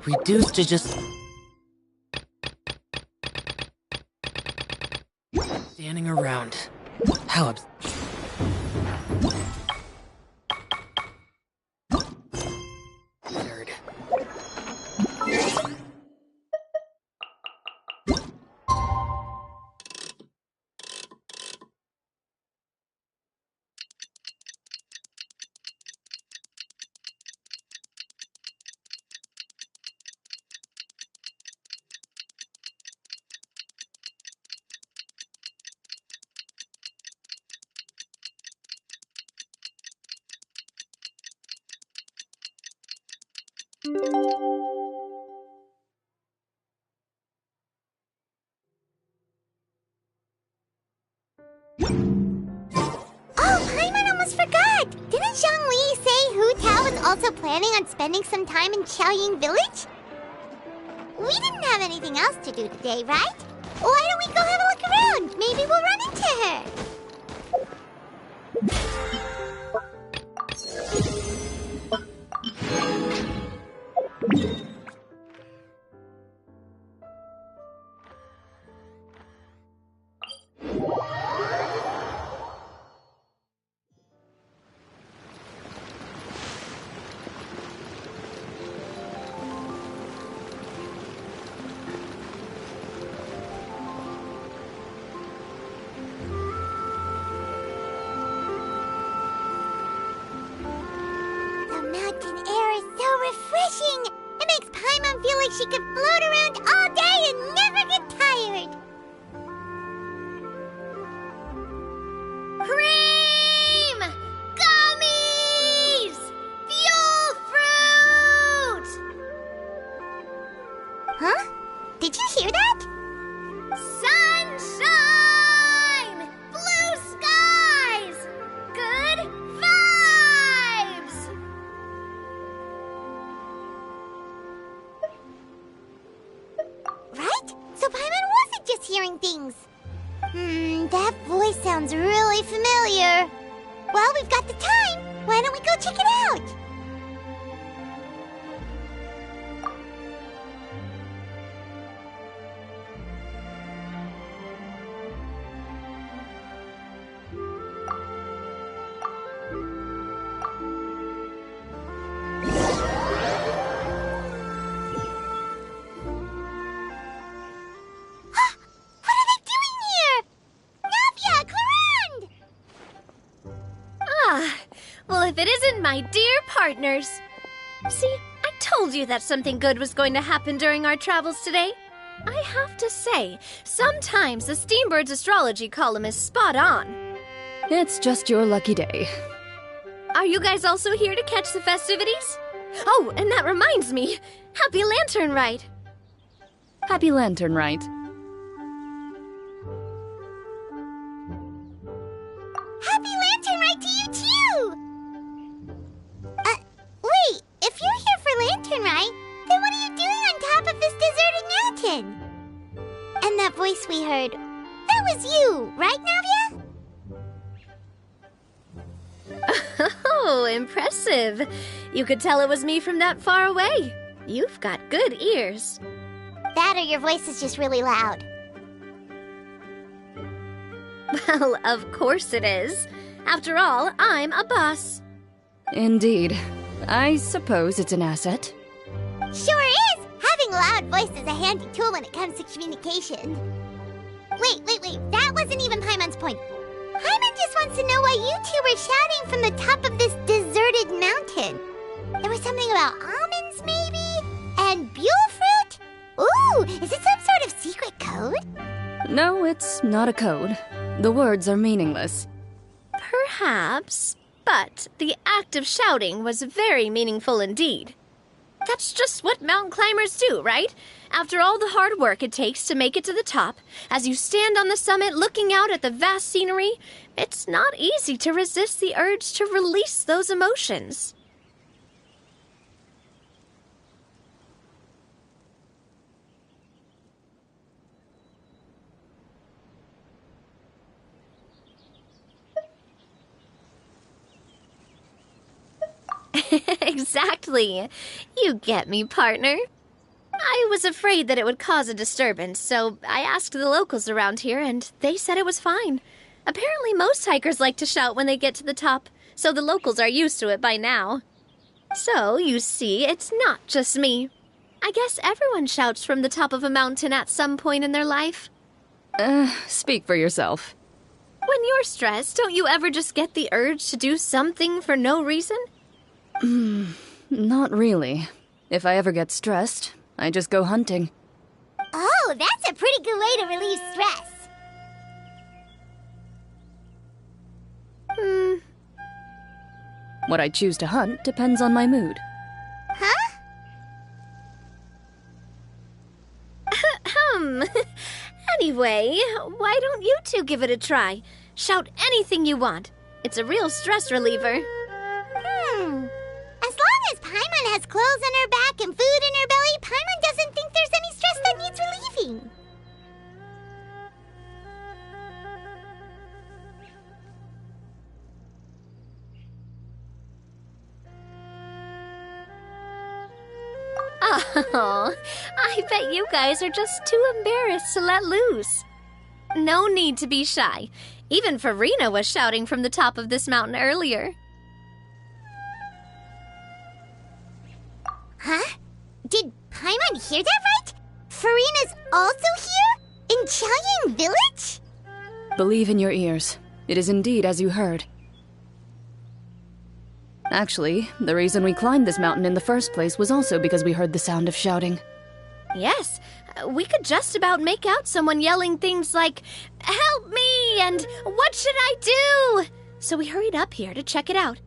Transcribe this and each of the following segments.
reduced to just standing around. How absurd. Oh, Paimon almost forgot! Didn't Zhongli say Hu Tao was also planning on spending some time in Qiaoying Village? We didn't have anything else to do today, right? Why don't we go have a look around? Maybe we'll run into her. Refreshing! It makes Paimon feel like she could float around all day and never get tired. Cream! Gummies! Fuel fruit! Huh? Did you hear that? Sunshine! Blue skies! Good vibes! Right? So Paimon wasn't just hearing things. That voice sounds really familiar. Well, we've got the time. Why don't we go check it out? Well, if it isn't my dear partners. See, I told you that something good was going to happen during our travels today. I have to say, sometimes the Steambird's astrology column is spot on. It's just your lucky day. Are you guys also here to catch the festivities? Oh, and that reminds me. Happy Lantern Rite! Happy Lantern Rite. Happy Lantern Rite to you, too! Wait, if you're here for Lantern Rite, then what are you doing on top of this deserted mountain? And that voice we heard, that was you, right, Navia? Oh, impressive. You could tell it was me from that far away. You've got good ears. That or your voice is just really loud. Well, of course it is. After all, I'm a boss. Indeed. I suppose it's an asset. Sure is! Having a loud voice is a handy tool when it comes to communication. Wait. That wasn't even Paimon's point. Paimon just wants to know why you two were shouting from the top of this deserted mountain. There was something about almonds, maybe? And buell fruit? Ooh, is it some sort of secret code? No, it's not a code. The words are meaningless. Perhaps, but the act of shouting was very meaningful indeed. That's just what mountain climbers do, right? After all the hard work it takes to make it to the top, as you stand on the summit looking out at the vast scenery, it's not easy to resist the urge to release those emotions. Exactly. You get me, partner. I was afraid that it would cause a disturbance, so I asked the locals around here, and they said it was fine. Apparently most hikers like to shout when they get to the top, so the locals are used to it by now. So, you see, it's not just me. I guess everyone shouts from the top of a mountain at some point in their life. Speak for yourself. When you're stressed, don't you ever just get the urge to do something for no reason? Not really. If I ever get stressed, I just go hunting. Oh, that's a pretty good way to relieve stress. What I choose to hunt depends on my mood. Huh? Anyway, why don't you two give it a try? Shout anything you want. It's a real stress reliever. As long as Paimon has clothes on her back and food in her belly, Paimon doesn't think there's any stress that needs relieving. Oh, I bet you guys are just too embarrassed to let loose. No need to be shy. Even Farina was shouting from the top of this mountain earlier. Huh? Did Paimon hear that right? Farina's also here? In Chaoyang Village? Believe in your ears. It is indeed as you heard. Actually, the reason we climbed this mountain in the first place was also because we heard the sound of shouting. Yes, we could just about make out someone yelling things like, "Help me!" and "What should I do?" So we hurried up here to check it out.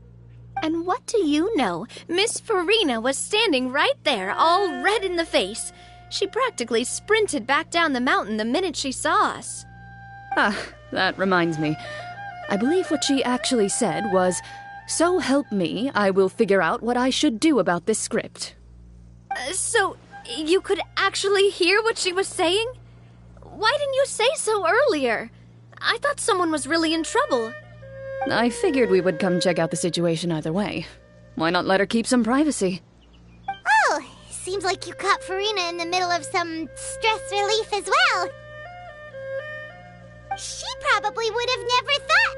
And what do you know? Miss Farina was standing right there, all red in the face. She practically sprinted back down the mountain the minute she saw us. Ah, that reminds me. I believe what she actually said was, "So help me, I will figure out what I should do about this script." So, you could actually hear what she was saying? Why didn't you say so earlier? I thought someone was really in trouble. I figured we would come check out the situation either way. Why not let her keep some privacy? Oh, seems like you caught Farina in the middle of some stress relief as well. She probably would have never thought...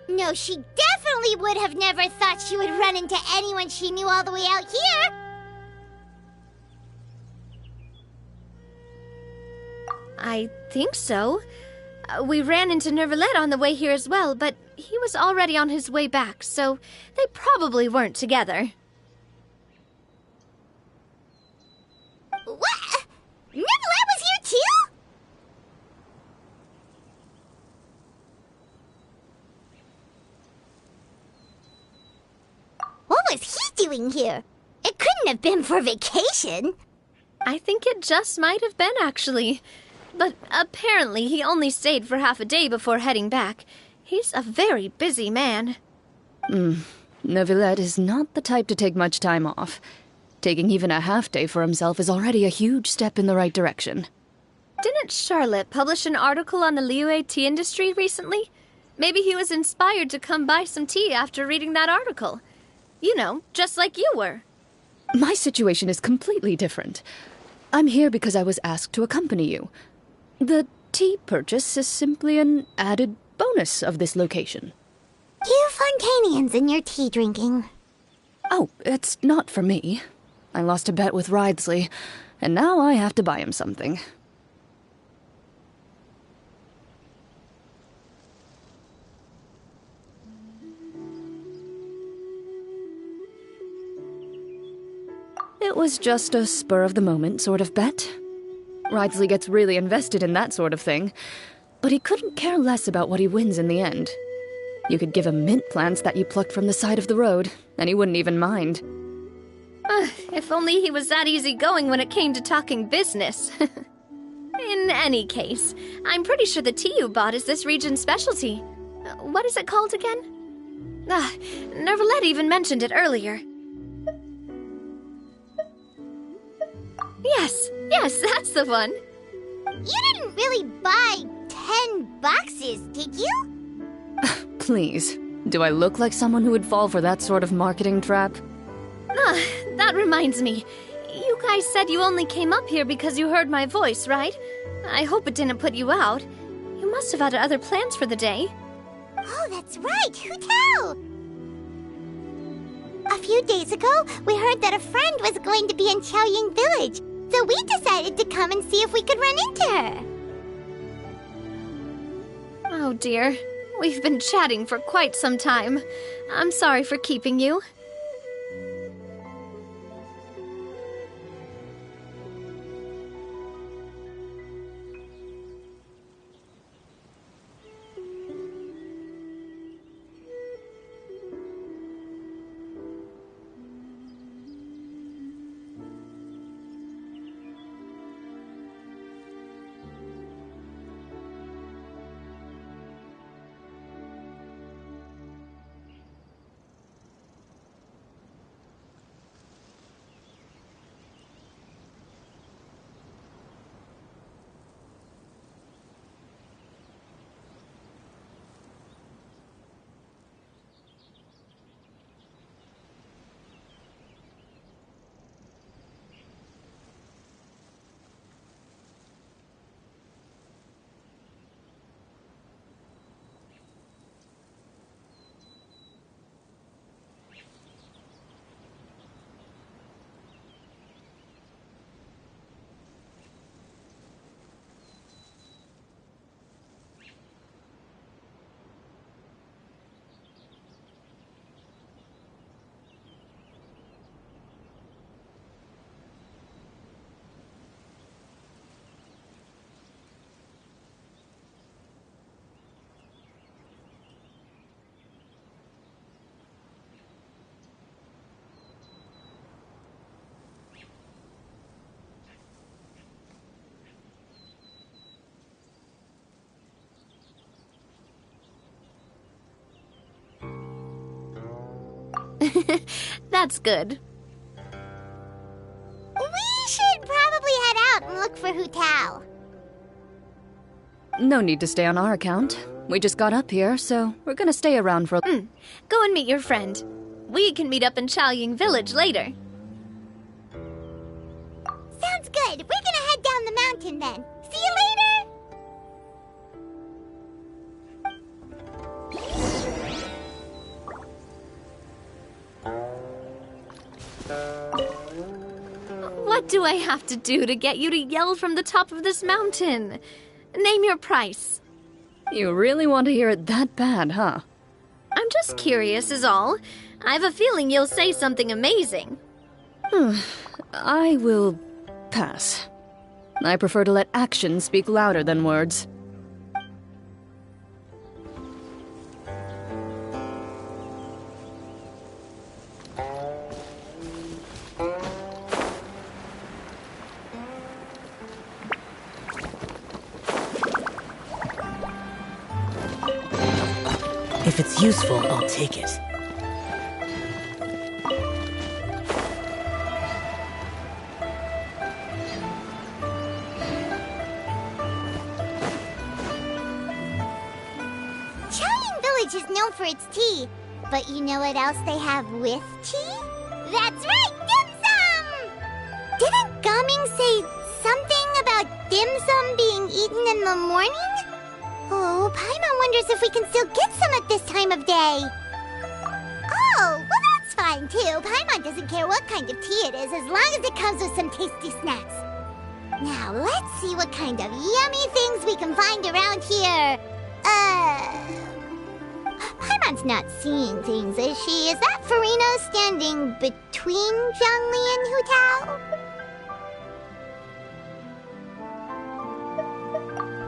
No, she definitely would have never thought she would run into anyone she knew all the way out here. I think so. We ran into Nervalet on the way here as well, but he was already on his way back, so they probably weren't together. What? Nervalet was here too? What was he doing here? It couldn't have been for vacation. I think it just might have been, actually. But apparently he only stayed for half a day before heading back. He's a very busy man. Neuvillette is not the type to take much time off. Taking even a half day for himself is already a huge step in the right direction. Didn't Charlotte publish an article on the Liyue tea industry recently? Maybe he was inspired to come buy some tea after reading that article. You know, just like you were. My situation is completely different. I'm here because I was asked to accompany you. The tea purchase is simply an added bonus of this location. You Fontanians and your tea drinking. Oh, it's not for me. I lost a bet with Ridesley, and now I have to buy him something. It was just a spur-of-the-moment sort of bet. Ridesley gets really invested in that sort of thing, but he couldn't care less about what he wins in the end. You could give him mint plants that you plucked from the side of the road, and he wouldn't even mind. If only he was that easygoing when it came to talking business. In any case, I'm pretty sure the tea you bought is this region's specialty. What is it called again? Nervalet even mentioned it earlier. Yes, that's the one. You didn't really buy 10 boxes, did you? Please, do I look like someone who would fall for that sort of marketing trap? That reminds me. You guys said you only came up here because you heard my voice, right? I hope it didn't put you out. You must have had other plans for the day. Oh, that's right. Who tell? A few days ago, we heard that a friend was going to be in Qiaoying Village, so we decided to come and see if we could run into her. Oh dear. We've been chatting for quite some time. I'm sorry for keeping you. That's good. We should probably head out and look for Hu Tao. No need to stay on our account. We just got up here, so we're gonna stay around for Go and meet your friend. We can meet up in Qiaoying Village later. Sounds good. We're gonna head down the mountain then. See you later! What do I have to do to get you to yell from the top of this mountain? Name your price. You really want to hear it that bad, huh? I'm just curious is all. I have a feeling you'll say something amazing. I will pass. I prefer to let actions speak louder than words. If it's useful, I'll take it. Qiaoying Village is known for its tea, but you know what else they have with tea? That's right, dim sum! Didn't Gaming say something about dim sum being eaten in the morning? Oh, Paimon wonders if we can still get some at this time of day. Oh, well that's fine too. Paimon doesn't care what kind of tea it is as long as it comes with some tasty snacks. Now, let's see what kind of yummy things we can find around here. Paimon's not seeing things, is she? Is that Farina standing between Zhangli and Hu Tao?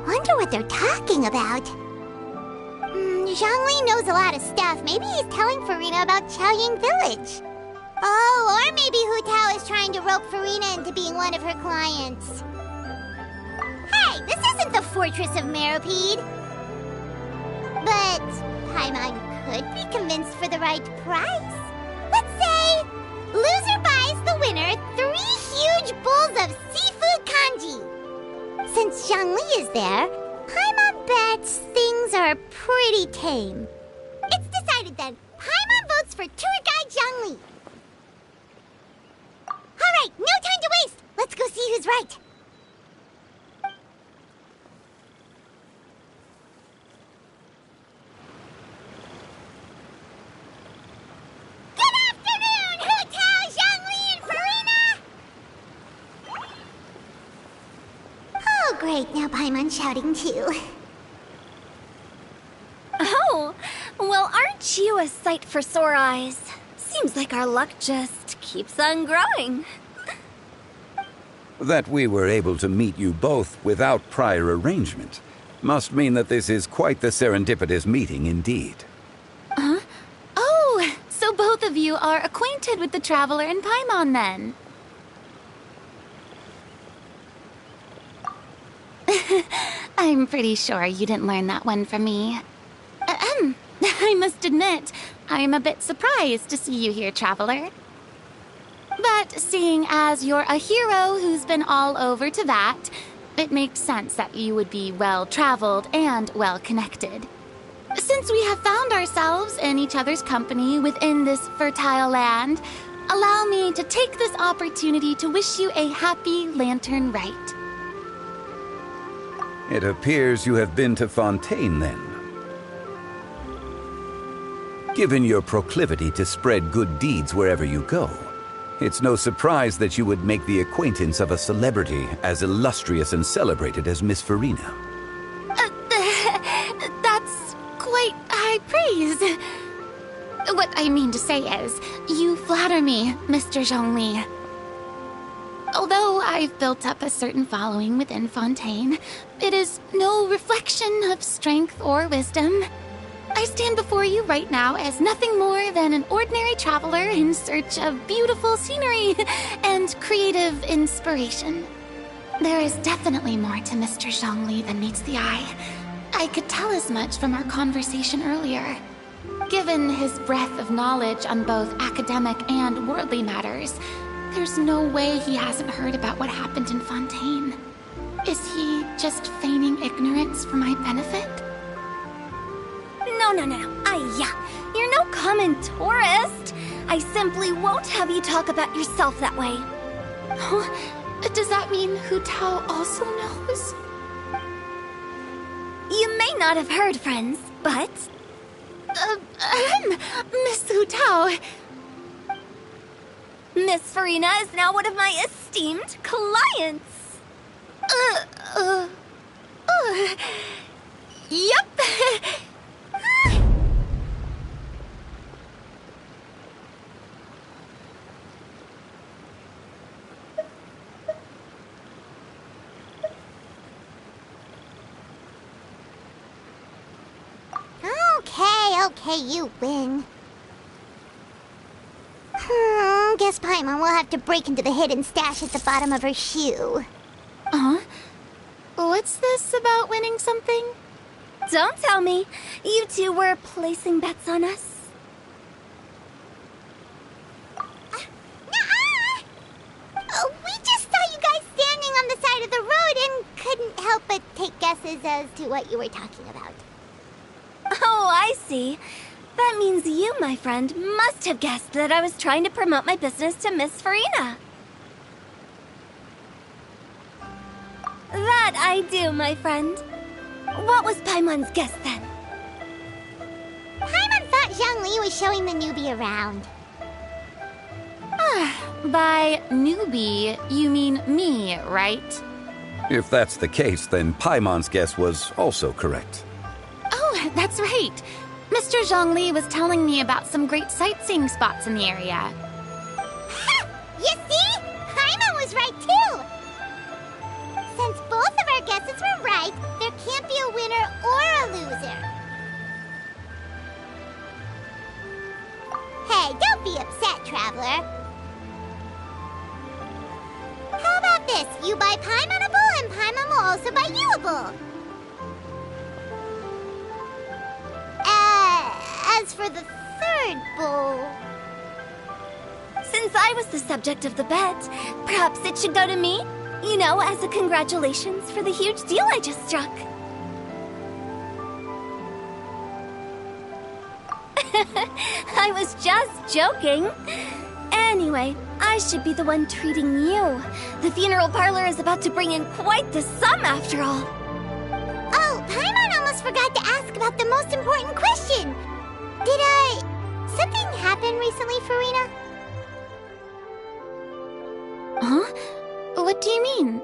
Wonder what they're talking about. Zhangli knows a lot of stuff. Maybe he's telling Farina about Qiaoying Village. Oh, or maybe Hu Tao is trying to rope Farina into being one of her clients. Hey, this isn't the Fortress of Meropide. But Paimon could be convinced for the right price. Let's say loser buys the winner 3 huge bowls of seafood kanji. Since Zhangli is there, Paimon bets things are pretty tame. It's decided then. Paimon votes for tour guide Zhangli. All right, no time to waste. great, now Paimon's shouting too. Oh, well, aren't you a sight for sore eyes? Seems like our luck just keeps on growing. That we were able to meet you both without prior arrangement must mean that this is quite the serendipitous meeting indeed. Huh? Oh, so both of you are acquainted with the Traveler and Paimon then? I'm pretty sure you didn't learn that one from me. I must admit, I am a bit surprised to see you here, Traveler. But seeing as you're a hero who's been all over Teyvat, it makes sense that you would be well-traveled and well-connected. Since we have found ourselves in each other's company within this fertile land, allow me to take this opportunity to wish you a happy Lantern Rite. It appears you have been to Fontaine, then. Given your proclivity to spread good deeds wherever you go, it's no surprise that you would make the acquaintance of a celebrity as illustrious and celebrated as Miss Farina. That's quite high praise. What I mean to say is, you flatter me, Mr. Zhongli. Although I've built up a certain following within Fontaine, it is no reflection of strength or wisdom. I stand before you right now as nothing more than an ordinary traveler in search of beautiful scenery and creative inspiration. There is definitely more to Mr. Zhongli than meets the eye. I could tell as much from our conversation earlier. Given his breadth of knowledge on both academic and worldly matters, there's no way he hasn't heard about what happened in Fontaine. Is he just feigning ignorance for my benefit? No. You're no common tourist. I simply won't have you talk about yourself that way. Oh, does that mean Hu Tao also knows? You may not have heard, friends, but... Miss Hu Tao... Miss Farina is now one of my esteemed clients. Yep. Okay, you win. Guess Paimon will have to break into the hidden stash at the bottom of her shoe. What's this about winning something? Don't tell me. You two were placing bets on us. We just saw you guys standing on the side of the road and couldn't help but take guesses as to what you were talking about. Oh, I see. That means you, my friend, must have guessed that I was trying to promote my business to Miss Farina. That I do, my friend. What was Paimon's guess then? Paimon thought Zhongli was showing the newbie around. By newbie, you mean me, right? If that's the case, then Paimon's guess was also correct. Oh, that's right. Mr. Zhongli was telling me about some great sightseeing spots in the area. Ha! You see? Paimon was right too! Since both of our guesses were right, there can't be a winner or a loser. Hey, don't be upset, Traveler. How about this? You buy Paimon a bowl and Paimon will also buy you a bowl. As for the third bowl... Since I was the subject of the bet, perhaps it should go to me? You know, as a congratulations for the huge deal I just struck. I was just joking. Anyway, I should be the one treating you. The funeral parlor is about to bring in quite the sum after all. Oh, Paimon almost forgot to ask about the most important question. Did something happen recently, Farina? Huh? What do you mean?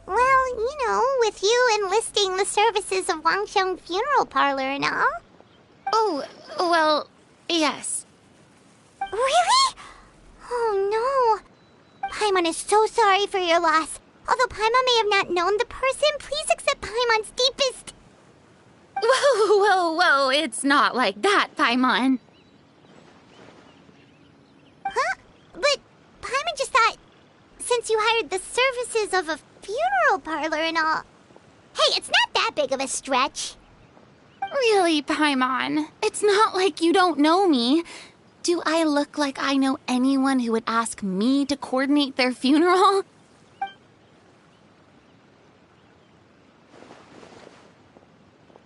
Well, you know, with you enlisting the services of Wangsheng Funeral Parlor and all. Oh, well, yes. Really? Oh no. Paimon is so sorry for your loss. Although Paimon may have not known the person, please accept Paimon's deepest... Whoa, it's not like that, Paimon. Huh? But Paimon just thought, since you hired the services of a funeral parlor and all... Hey, it's not that big of a stretch. Really, Paimon? It's not like you don't know me. Do I look like I know anyone who would ask me to coordinate their funeral?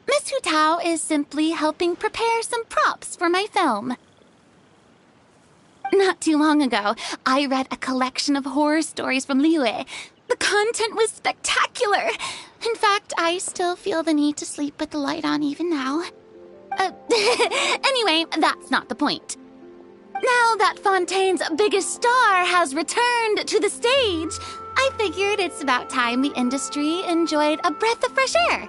Miss Hu Tao is simply helping prepare some props for my film. Not too long ago, I read a collection of horror stories from Liyue. The content was spectacular. In fact, I still feel the need to sleep with the light on even now. Anyway, that's not the point. Now that Fontaine's biggest star has returned to the stage, I figured it's about time the industry enjoyed a breath of fresh air.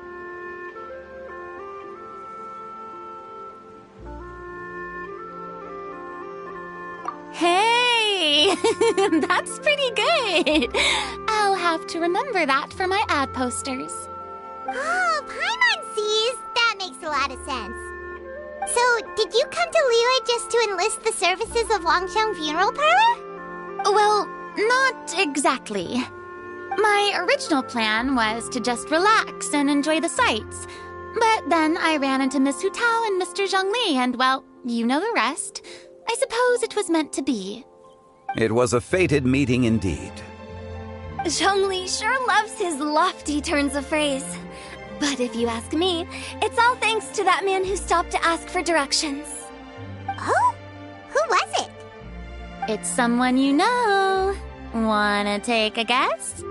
Hey, that's pretty good. I'll have to remember that for my ad posters. Oh, Paimon sees. That makes a lot of sense. So, did you come to Liyue just to enlist the services of Wangsheng Funeral Parlor? Well, not exactly. My original plan was to just relax and enjoy the sights. But then I ran into Miss Hu Tao and Mr. Zhongli, and well, you know the rest. I suppose it was meant to be. It was a fated meeting indeed. Zhongli sure loves his lofty turns of phrase. But if you ask me, it's all thanks to that man who stopped to ask for directions. Oh? Who was it? It's someone you know. Wanna take a guess?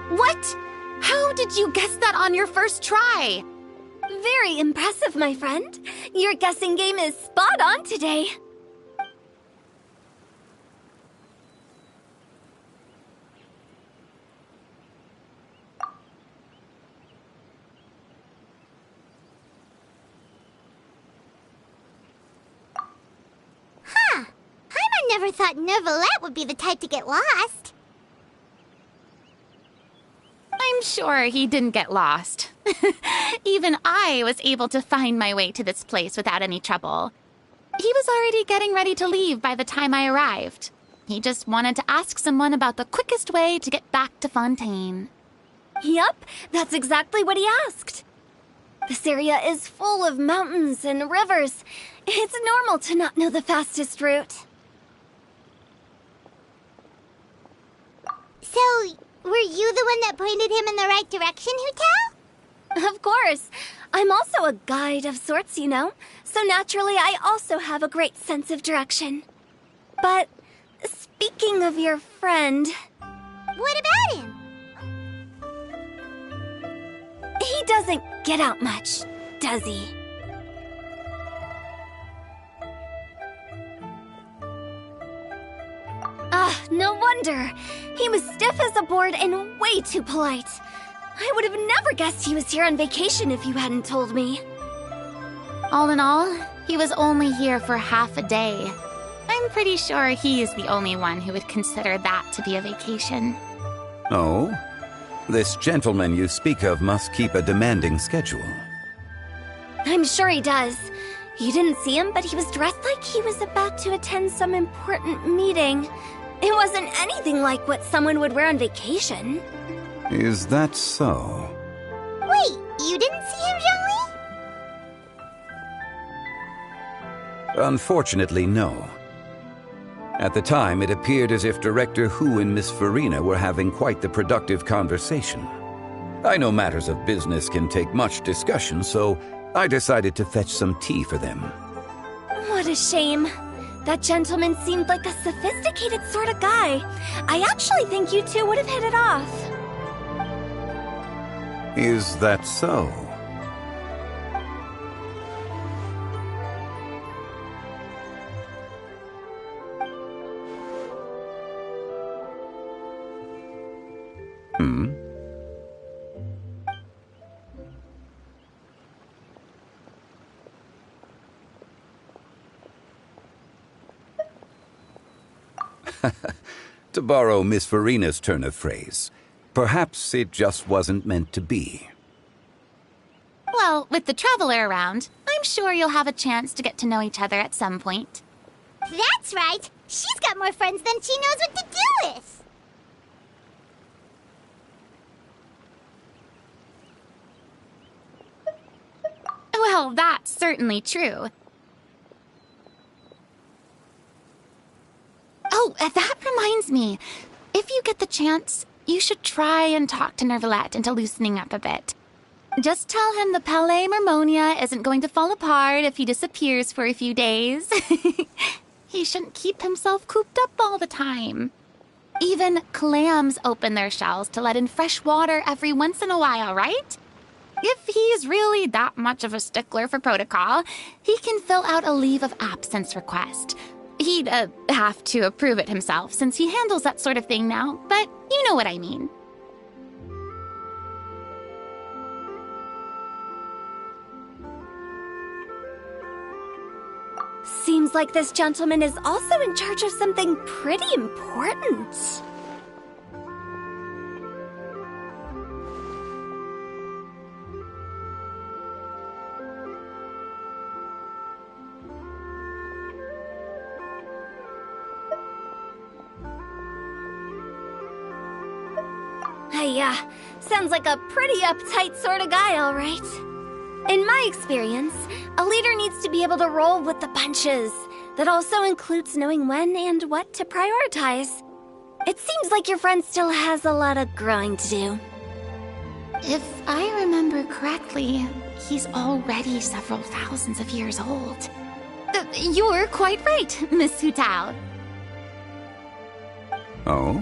What? How did you guess that on your first try? Very impressive, my friend. Your guessing game is spot on today. Huh. Paimon never thought Neuvillette would be the type to get lost. I'm sure he didn't get lost. Even I was able to find my way to this place without any trouble. He was already getting ready to leave by the time I arrived. He just wanted to ask someone about the quickest way to get back to Fontaine. Yup, that's exactly what he asked. This area is full of mountains and rivers. It's normal to not know the fastest route. So, were you the one that pointed him in the right direction, Hu Tao? Of course. I'm also a guide of sorts, you know. So naturally, I also have a great sense of direction. But speaking of your friend... What about him? He doesn't get out much, does he? Ah, no wonder. He was stiff as a board and way too polite. I would have never guessed he was here on vacation if you hadn't told me. All in all, he was only here for half a day. I'm pretty sure he is the only one who would consider that to be a vacation. Oh? This gentleman you speak of must keep a demanding schedule. I'm sure he does. You didn't see him, but he was dressed like he was about to attend some important meeting. It wasn't anything like what someone would wear on vacation. Is that so? Wait, you didn't see him, Zhongli? Unfortunately, no. At the time, it appeared as if Director Hu and Miss Farina were having quite the productive conversation. I know matters of business can take much discussion, so I decided to fetch some tea for them. What a shame. That gentleman seemed like a sophisticated sort of guy. I actually think you two would have hit it off. Is that so? To borrow Miss Farina's turn of phrase, perhaps it just wasn't meant to be. Well, with the Traveler around, I'm sure you'll have a chance to get to know each other at some point. That's right. She's got more friends than she knows what to do with. Well, that's certainly true. Oh, that reminds me. If you get the chance, you should try and talk to Nervalette into loosening up a bit. Just tell him the Palais Mermonia isn't going to fall apart if he disappears for a few days. He shouldn't keep himself cooped up all the time. Even clams open their shells to let in fresh water every once in a while, right? If he's really that much of a stickler for protocol, he can fill out a leave of absence request. He'd have to approve it himself since he handles that sort of thing now, but you know what I mean. Seems like this gentleman is also in charge of something pretty important. Yeah, sounds like a pretty uptight sort of guy, all right. In my experience, a leader needs to be able to roll with the punches. That also includes knowing when and what to prioritize. It seems like your friend still has a lot of growing to do. If I remember correctly, he's already several thousands of years old. You're quite right, Miss Hu Tao. Oh?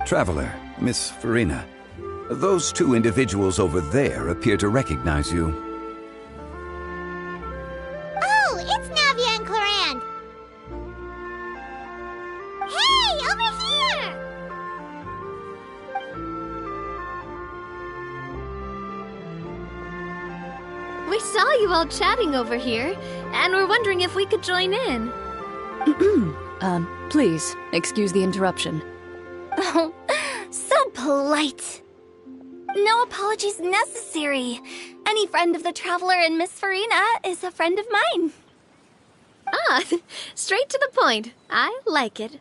Traveler, Miss Farina, those two individuals over there appear to recognize you. Oh, it's Navia and Clorand. Hey, over here! We saw you all chatting over here, and we're wondering if we could join in. Please, excuse the interruption. Oh, so polite. No apologies necessary. Any friend of the Traveler and Miss Farina is a friend of mine. Ah, straight to the point. I like it.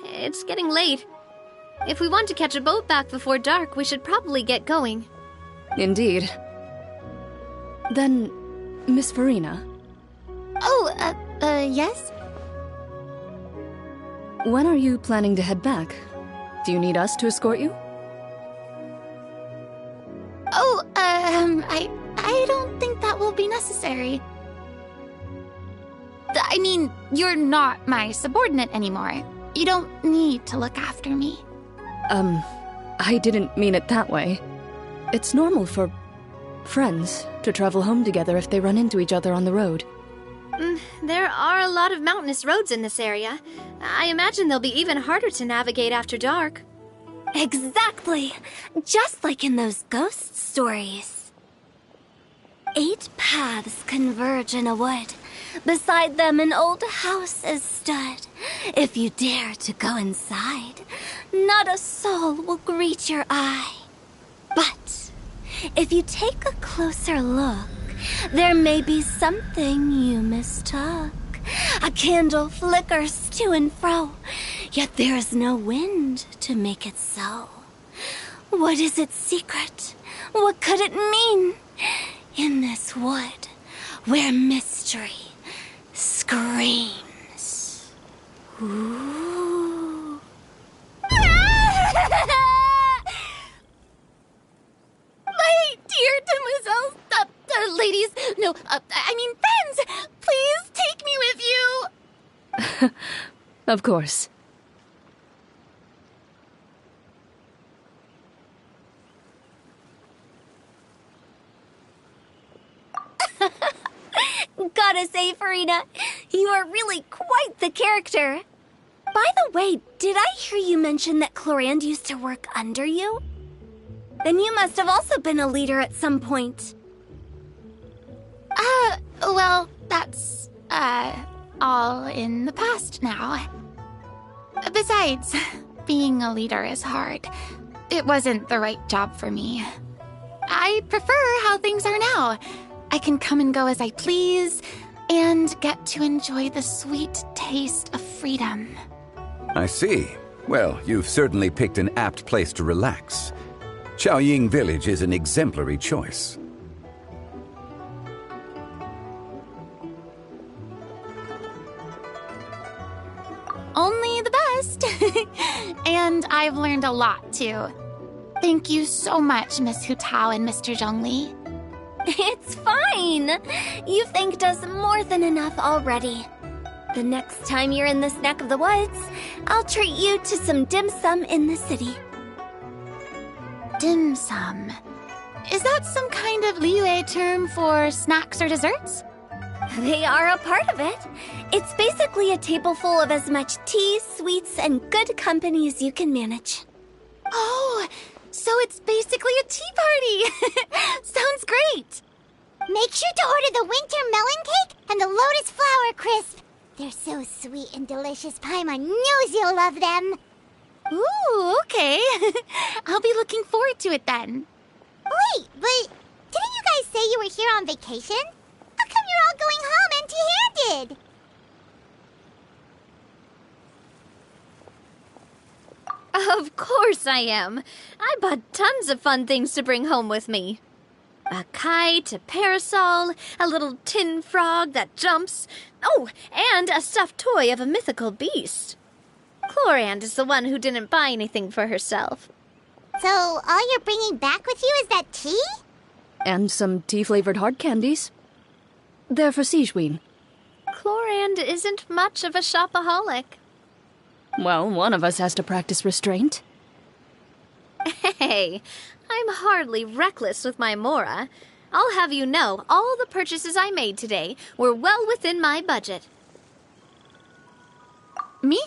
It's getting late. If we want to catch a boat back before dark, we should probably get going. Indeed. Then, Miss Farina, Oh, yes? when are you planning to head back? Do you need us to escort you? Oh, I don't think that will be necessary. I mean, you're not my subordinate anymore. You don't need to look after me. I didn't mean it that way. It's normal for friends to travel home together if they run into each other on the road. There are a lot of mountainous roads in this area. I imagine they'll be even harder to navigate after dark. Exactly. Just like in those ghost stories. 8 paths converge in a wood. Beside them an old house is stood. If you dare to go inside, not a soul will greet your eye. But if you take a closer look, there may be something you mistook. A candle flickers to and fro. yet there is no wind to make it so. What is its secret? What could it mean? In this wood, where mystery screams. Ooh. My dear demoiselles, ladies, no, I mean friends, please take me with you. Of course. Gotta say, Farina, you are really quite the character. By the way, did I hear you mention that Clorand used to work under you? Then you must have also been a leader at some point. Well, that's, all in the past now. Besides, being a leader is hard. It wasn't the right job for me. I prefer how things are now. I can come and go as I please, and get to enjoy the sweet taste of freedom. I see. Well, you've certainly picked an apt place to relax. Chaoying Village is an exemplary choice. Only the best. And I've learned a lot, too. Thank you so much, Miss Hu Tao and Mr. Zhongli. It's fine. You've thanked us more than enough already. The next time you're in this neck of the woods, I'll treat you to some dim sum in the city. Dim sum. Is that some kind of Liyue term for snacks or desserts? They are a part of it. It's basically a table full of as much tea, sweets, and good company as you can manage. Oh, so it's basically a tea party. Sounds great. Make sure to order the winter melon cake and the lotus flower crisp. They're so sweet and delicious. Paimon knows you'll love them. Ooh, okay. I'll be looking forward to it then. Wait, but didn't you guys say you were here on vacation? How come you're all going home empty-handed? Of course I am. I bought tons of fun things to bring home with me. A kite, a parasol, a little tin frog that jumps. Oh, and a stuffed toy of a mythical beast. Clorand is the one who didn't buy anything for herself. So all you're bringing back with you is that tea? And some tea-flavored hard candies. They're for Sigewin. Clorand isn't much of a shopaholic. Well, one of us has to practice restraint. Hey, I'm hardly reckless with my Mora. I'll have you know, all the purchases I made today were well within my budget. Me?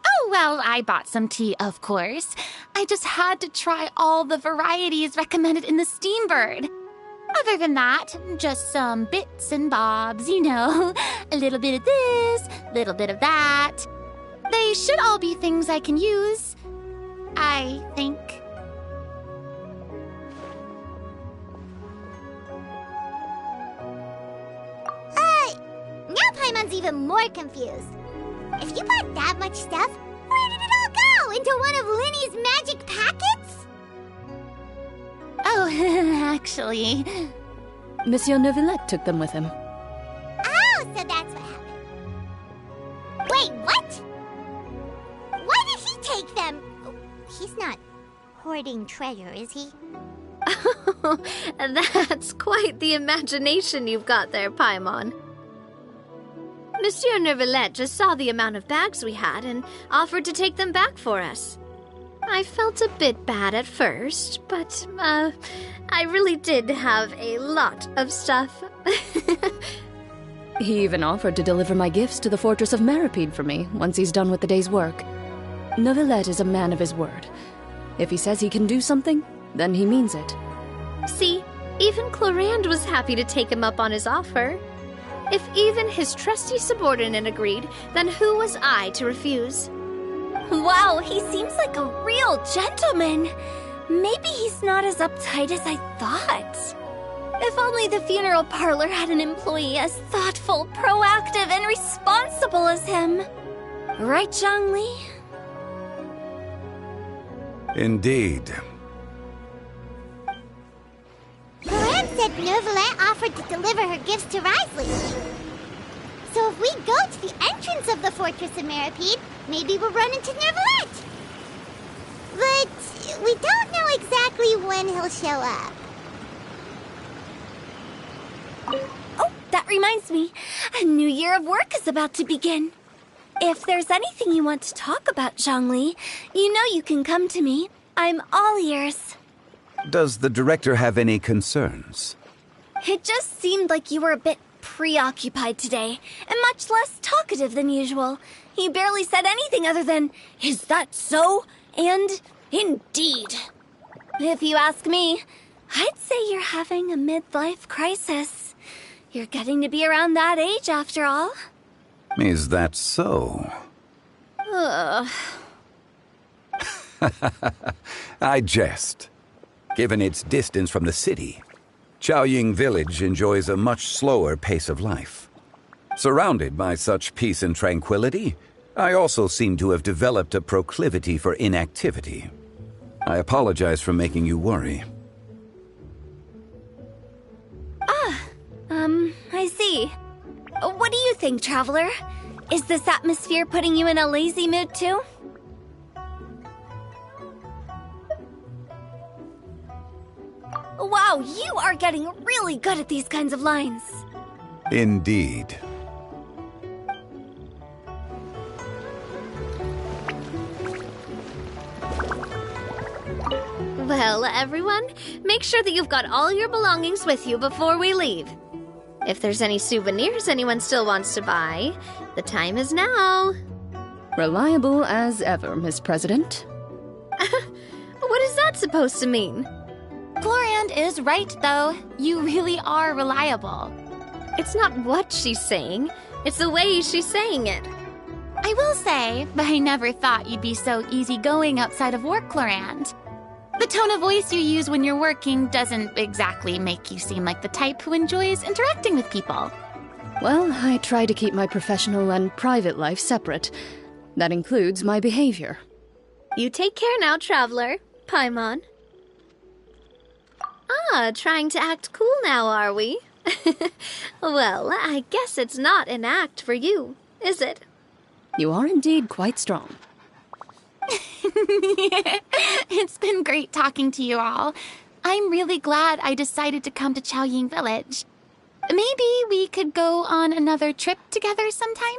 Oh, well, I bought some tea, of course. I just had to try all the varieties recommended in the Steambird. Other than that, just some bits and bobs, you know. A little bit of this, a little bit of that. They should all be things I can use, I think. Now Paimon's even more confused. If you bought that much stuff, where did it all go? Into one of Linny's magic packets? Oh, actually... Monsieur Neuvillette took them with him. Oh, so that's what happened. Wait, what? Why did he take them? He's not hoarding treasure, is he? That's quite the imagination you've got there, Paimon. Monsieur Neuvillette just saw the amount of bags we had and offered to take them back for us. I felt a bit bad at first, but, I really did have a lot of stuff. He even offered to deliver my gifts to the Fortress of Meripede for me once he's done with the day's work. Neuvillette is a man of his word. If he says he can do something, then he means it. See, even Clorand was happy to take him up on his offer. If even his trusty subordinate agreed, then who was I to refuse? Wow, he seems like a real gentleman. Maybe he's not as uptight as I thought. If only the funeral parlor had an employee as thoughtful, proactive, and responsible as him. Right, Zhongli? Indeed. Florence said Neuvillette offered to deliver her gifts to Risley. So if we go to the entrance of the Fortress of Meripede, maybe we'll run into Neuvillette. But we don't know exactly when he'll show up. Oh, that reminds me. A new year of work is about to begin. If there's anything you want to talk about, Zhongli, you know you can come to me. I'm all ears. Does the director have any concerns? It just seemed like you were a bit preoccupied today, and much less talkative than usual. He barely said anything other than, "Is that so?" and "Indeed." If you ask me, I'd say you're having a midlife crisis. You're getting to be around that age after all. Is that so? Ugh. I jest. Given its distance from the city, Chaoying Village enjoys a much slower pace of life. Surrounded by such peace and tranquility, I also seem to have developed a proclivity for inactivity. I apologize for making you worry. I see. What do you think, Traveler? Is this atmosphere putting you in a lazy mood too? Wow, you are getting really good at these kinds of lines. Indeed. Well, everyone, make sure that you've got all your belongings with you before we leave. If there's any souvenirs anyone still wants to buy, the time is now. Reliable as ever, Miss President. What is that supposed to mean? Florand is right, though. You really are reliable. It's not what she's saying, it's the way she's saying it. I will say, but I never thought you'd be so easygoing outside of work, Florand. The tone of voice you use when you're working doesn't exactly make you seem like the type who enjoys interacting with people. Well, I try to keep my professional and private life separate. That includes my behavior. You take care now, Traveler. Paimon. Trying to act cool now, are we? Well, I guess it's not an act for you, is it? You are indeed quite strong. It's been great talking to you all. I'm really glad I decided to come to Chaoying Village. Maybe we could go on another trip together sometime?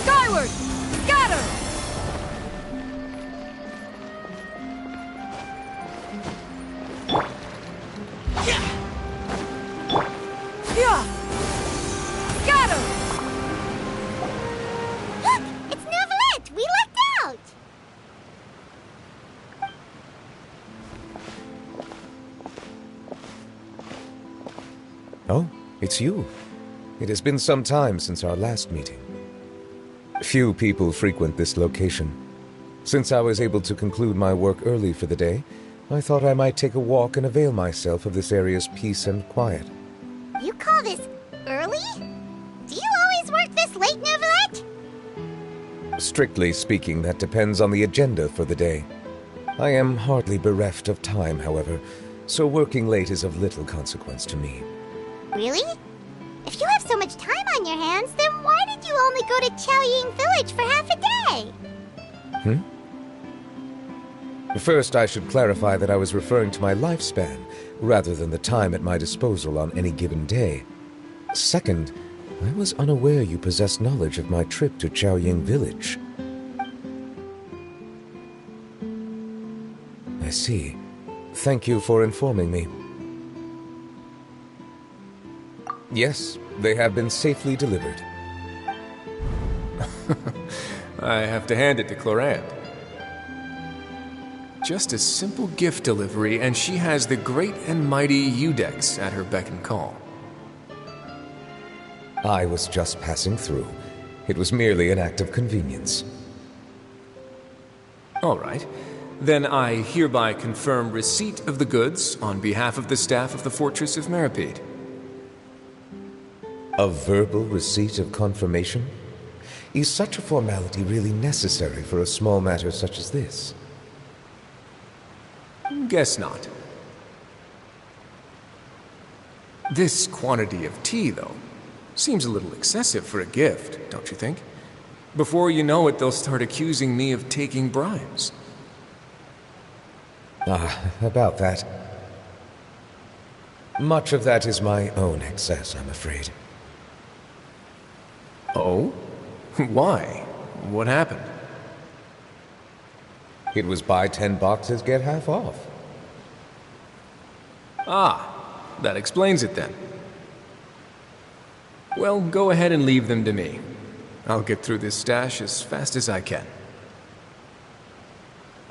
Skyward! Scatter! Yeah! Scatter! Look! It's Neuvillette! We lucked out! Oh, it's you. It has been some time since our last meeting. Few people frequent this location. Since I was able to conclude my work early for the day, I thought I might take a walk and avail myself of this area's peace and quiet. You call this early? Do you always work this late, Neuvillette? Strictly speaking, that depends on the agenda for the day. I am hardly bereft of time, however, so working late is of little consequence to me. Really? If you have so much time on your hands, then why did you only go to Chaoying Village for half a day? First, I should clarify that I was referring to my lifespan, rather than the time at my disposal on any given day. Second, I was unaware you possessed knowledge of my trip to Chaoying Village. I see. Thank you for informing me. Yes, they have been safely delivered. I have to hand it to Clorand. Just a simple gift delivery, and she has the great and mighty Udex at her beck and call. I was just passing through. It was merely an act of convenience. All right. Then I hereby confirm receipt of the goods on behalf of the staff of the Fortress of Meripede. A verbal receipt of confirmation? Is such a formality really necessary for a small matter such as this? Guess not. This quantity of tea, though, seems a little excessive for a gift, don't you think? Before you know it, they'll start accusing me of taking bribes. About that. Much of that is my own excess, I'm afraid. Oh? Why? What happened? It was buy 10 boxes, get half off. Ah, that explains it then. Well, go ahead and leave them to me. I'll get through this stash as fast as I can.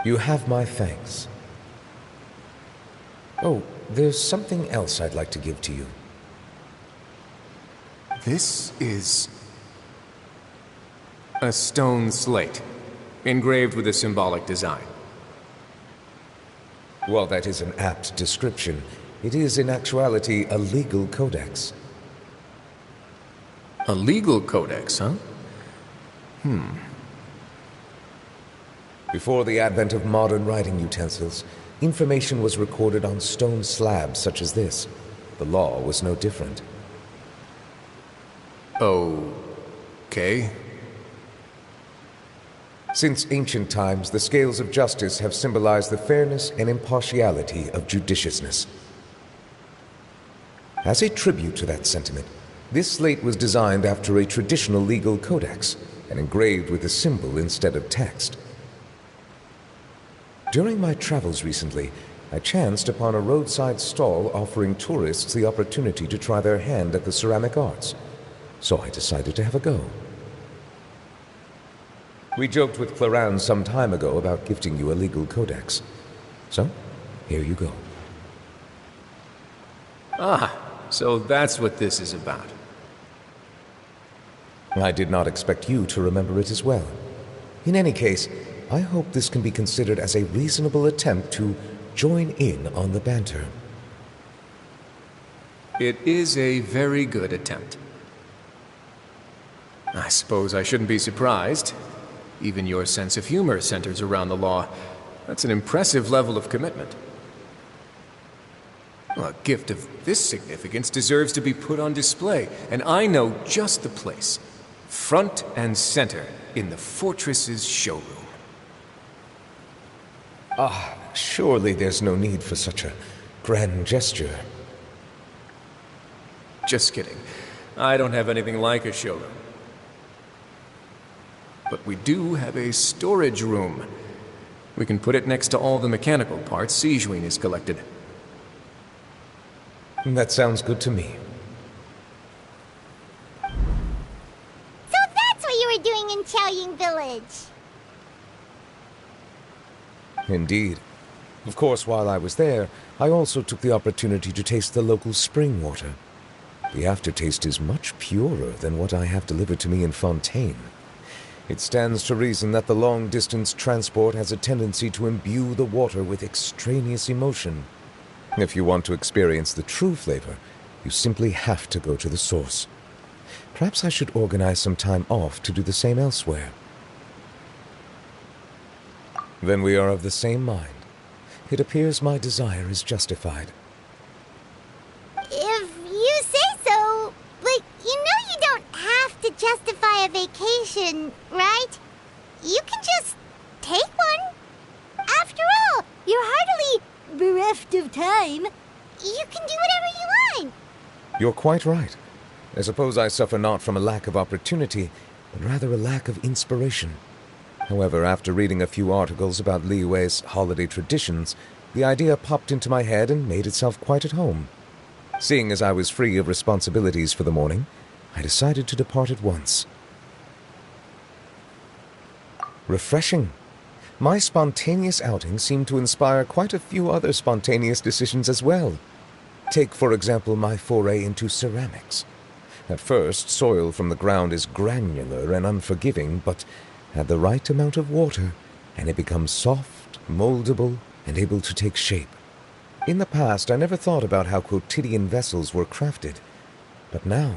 You have my thanks. Oh, there's something else I'd like to give to you. This is a stone slate, engraved with a symbolic design. While that is an apt description, it is in actuality a legal codex. A legal codex, huh? Before the advent of modern writing utensils, information was recorded on stone slabs such as this. The law was no different. Okay. Since ancient times, the scales of justice have symbolized the fairness and impartiality of judiciousness. As a tribute to that sentiment, this slate was designed after a traditional legal codex and engraved with a symbol instead of text. During my travels recently, I chanced upon a roadside stall offering tourists the opportunity to try their hand at the ceramic arts, so I decided to have a go. We joked with Clorand some time ago about gifting you a legal codex. So, here you go. Ah, so that's what this is about. I did not expect you to remember it as well. In any case, I hope this can be considered as a reasonable attempt to join in on the banter. It is a very good attempt. I suppose I shouldn't be surprised. Even your sense of humor centers around the law. That's an impressive level of commitment. A gift of this significance deserves to be put on display, and I know just the place. Front and center in the fortress's showroom. Surely there's no need for such a grand gesture. Just kidding. I don't have anything like a showroom. But we do have a storage room. We can put it next to all the mechanical parts Sijuin has collected. That sounds good to me. So that's what you were doing in Chaoying Village. Indeed. Of course, while I was there, I also took the opportunity to taste the local spring water. The aftertaste is much purer than what I have delivered to me in Fontaine. It stands to reason that the long-distance transport has a tendency to imbue the water with extraneous emotion. If you want to experience the true flavor, you simply have to go to the source. Perhaps I should organize some time off to do the same elsewhere. Then we are of the same mind. It appears my desire is justified. If you say so, but you know you don't have to justify a vacation, right? You can just take one. After all, you're hardly bereft of time. You can do whatever you want. You're quite right. I suppose I suffer not from a lack of opportunity, but rather a lack of inspiration. However, after reading a few articles about Liyue's holiday traditions, the idea popped into my head and made itself quite at home. Seeing as I was free of responsibilities for the morning, I decided to depart at once. Refreshing. My spontaneous outing seemed to inspire quite a few other spontaneous decisions as well. Take, for example, my foray into ceramics. At first, soil from the ground is granular and unforgiving, but add the right amount of water, and it becomes soft, moldable, and able to take shape. In the past, I never thought about how quotidian vessels were crafted, but now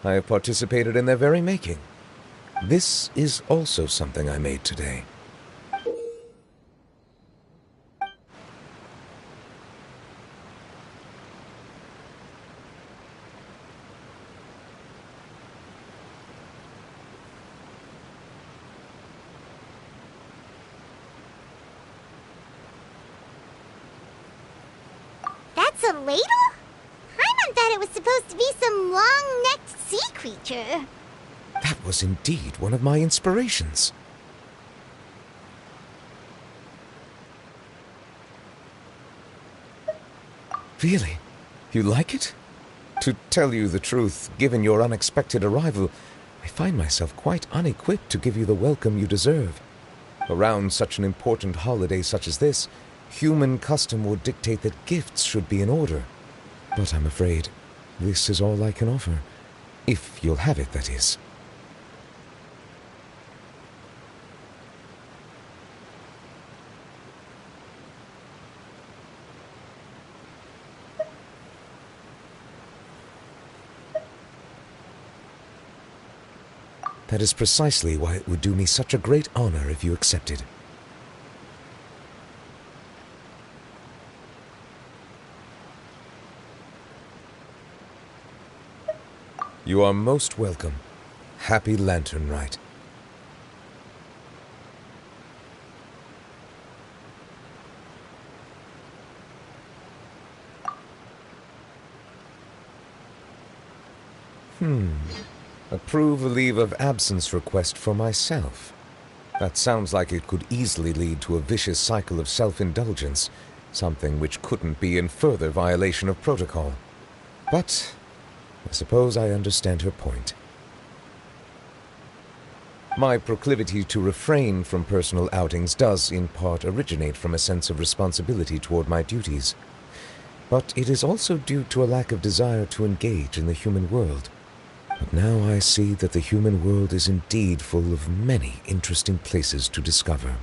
I have participated in their very making. This is also something I made today. That's a ladle? Paimon thought it was supposed to be some long-necked sea creature. That was indeed one of my inspirations. Really? You like it? To tell you the truth, given your unexpected arrival, I find myself quite unequipped to give you the welcome you deserve. Around such an important holiday such as this, human custom would dictate that gifts should be in order. But I'm afraid this is all I can offer. If you'll have it, that is. That is precisely why it would do me such a great honor if you accepted. You are most welcome. Happy Lantern Rite. Approve a leave of absence request for myself. That sounds like it could easily lead to a vicious cycle of self-indulgence, something which couldn't be in further violation of protocol. But I suppose I understand her point. My proclivity to refrain from personal outings does, in part, originate from a sense of responsibility toward my duties. But it is also due to a lack of desire to engage in the human world. But now I see that the human world is indeed full of many interesting places to discover.